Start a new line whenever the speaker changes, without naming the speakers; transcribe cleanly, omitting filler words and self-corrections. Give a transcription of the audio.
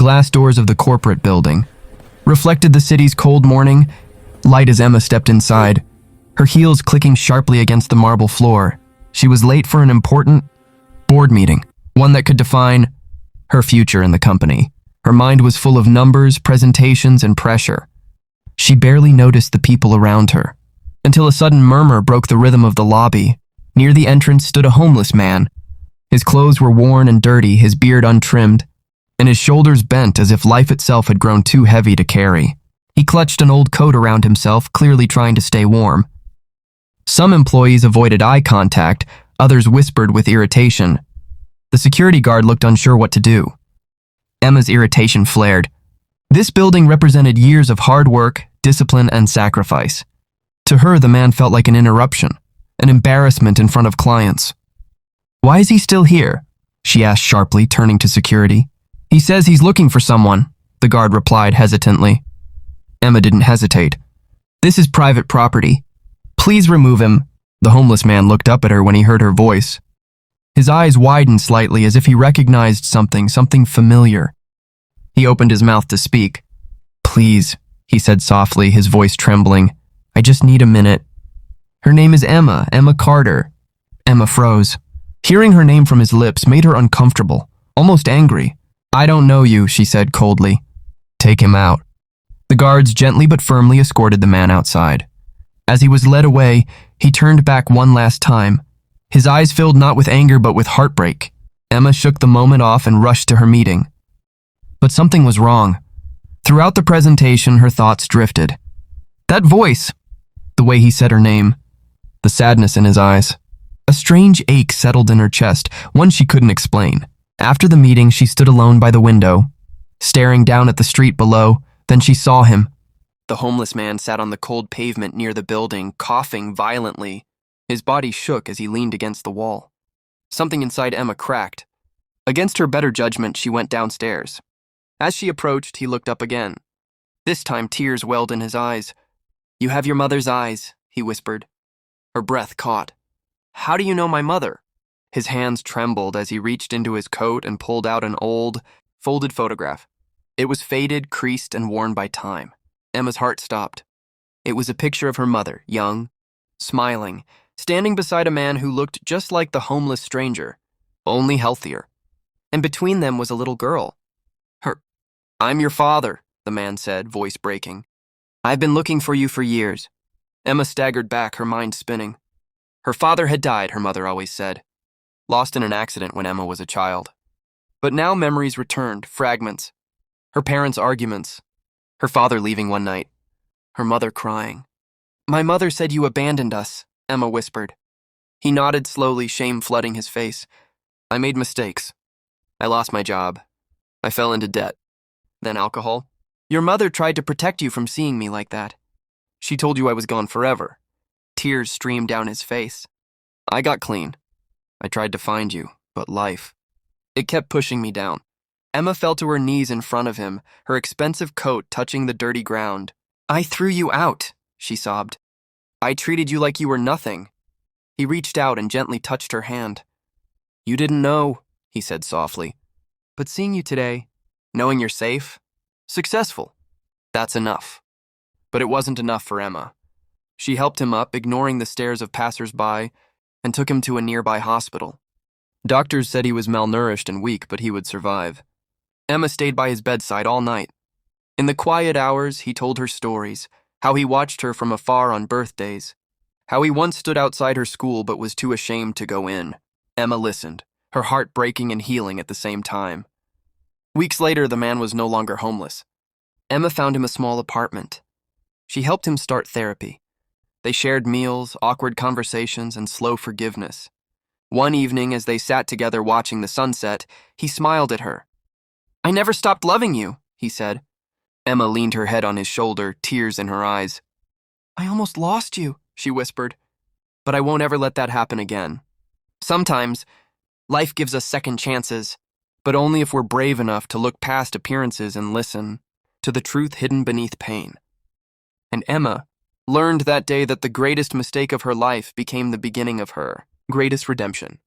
glass doors of the corporate building reflected the city's cold morning, light as Emma stepped inside, her heels clicking sharply against the marble floor. She was late for an important board meeting, one that could define her future in the company. Her mind was full of numbers, presentations, and pressure. She barely noticed the people around her, until a sudden murmur broke the rhythm of the lobby. Near the entrance stood a homeless man. His clothes were worn and dirty, his beard untrimmed, and his shoulders bent as if life itself had grown too heavy to carry. He clutched an old coat around himself, clearly trying to stay warm. Some employees avoided eye contact, others whispered with irritation. The security guard looked unsure what to do. Emma's irritation flared. This building represented years of hard work, discipline, and sacrifice. To her, the man felt like an interruption, an embarrassment in front of clients. "Why is he still here?" she asked sharply, turning to security. "He says he's looking for someone," the guard replied hesitantly. Emma didn't hesitate. "This is private property. Please remove him." The homeless man looked up at her when he heard her voice. His eyes widened slightly as if he recognized something familiar. He opened his mouth to speak. "Please," he said softly, his voice trembling. "I just need a minute." "Her name is Emma Carter." Emma froze. Hearing her name from his lips made her uncomfortable, almost angry. "I don't know you," she said coldly. "Take him out." The guards gently but firmly escorted the man outside. As he was led away, he turned back one last time. His eyes filled not with anger but with heartbreak. Emma shook the moment off and rushed to her meeting. But something was wrong. Throughout the presentation, her thoughts drifted. That voice, the way he said her name, the sadness in his eyes. A strange ache settled in her chest, one she couldn't explain. After the meeting, she stood alone by the window, staring down at the street below. Then she saw him. The homeless man sat on the cold pavement near the building, coughing violently. His body shook as he leaned against the wall. Something inside Emma cracked. Against her better judgment, she went downstairs. As she approached, he looked up again. This time, tears welled in his eyes. "You have your mother's eyes," he whispered. Her breath caught. "How do you know my mother?" His hands trembled as he reached into his coat and pulled out an old, folded photograph. It was faded, creased, and worn by time. Emma's heart stopped. It was a picture of her mother, young, smiling, standing beside a man who looked just like the homeless stranger, only healthier. And between them was a little girl. "I'm your father," the man said, voice breaking. "I've been looking for you for years." Emma staggered back, her mind spinning. Her father had died, her mother always said. Lost in an accident when Emma was a child. But now memories returned, fragments. Her parents' arguments. Her father leaving one night. Her mother crying. "My mother said you abandoned us," Emma whispered. He nodded slowly, shame flooding his face. "I made mistakes. I lost my job. I fell into debt. Then alcohol. Your mother tried to protect you from seeing me like that. She told you I was gone forever." Tears streamed down his face. "I got clean. I tried to find you, but life. It kept pushing me down." Emma fell to her knees in front of him, her expensive coat touching the dirty ground. "I threw you out," she sobbed. "I treated you like you were nothing." He reached out and gently touched her hand. "You didn't know," he said softly. "But seeing you today, knowing you're safe, successful, that's enough." But it wasn't enough for Emma. She helped him up, ignoring the stares of passers-by, and took him to a nearby hospital. Doctors said he was malnourished and weak, but he would survive. Emma stayed by his bedside all night. In the quiet hours, he told her stories, how he watched her from afar on birthdays, how he once stood outside her school but was too ashamed to go in. Emma listened, her heart breaking and healing at the same time. Weeks later, the man was no longer homeless. Emma found him a small apartment. She helped him start therapy. They shared meals, awkward conversations, and slow forgiveness. One evening, as they sat together watching the sunset, he smiled at her. "I never stopped loving you," he said. Emma leaned her head on his shoulder, tears in her eyes. "I almost lost you," she whispered. "But I won't ever let that happen again. Sometimes, life gives us second chances, but only if we're brave enough to look past appearances and listen to the truth hidden beneath pain." And Emma learned that day that the greatest mistake of her life became the beginning of her greatest redemption.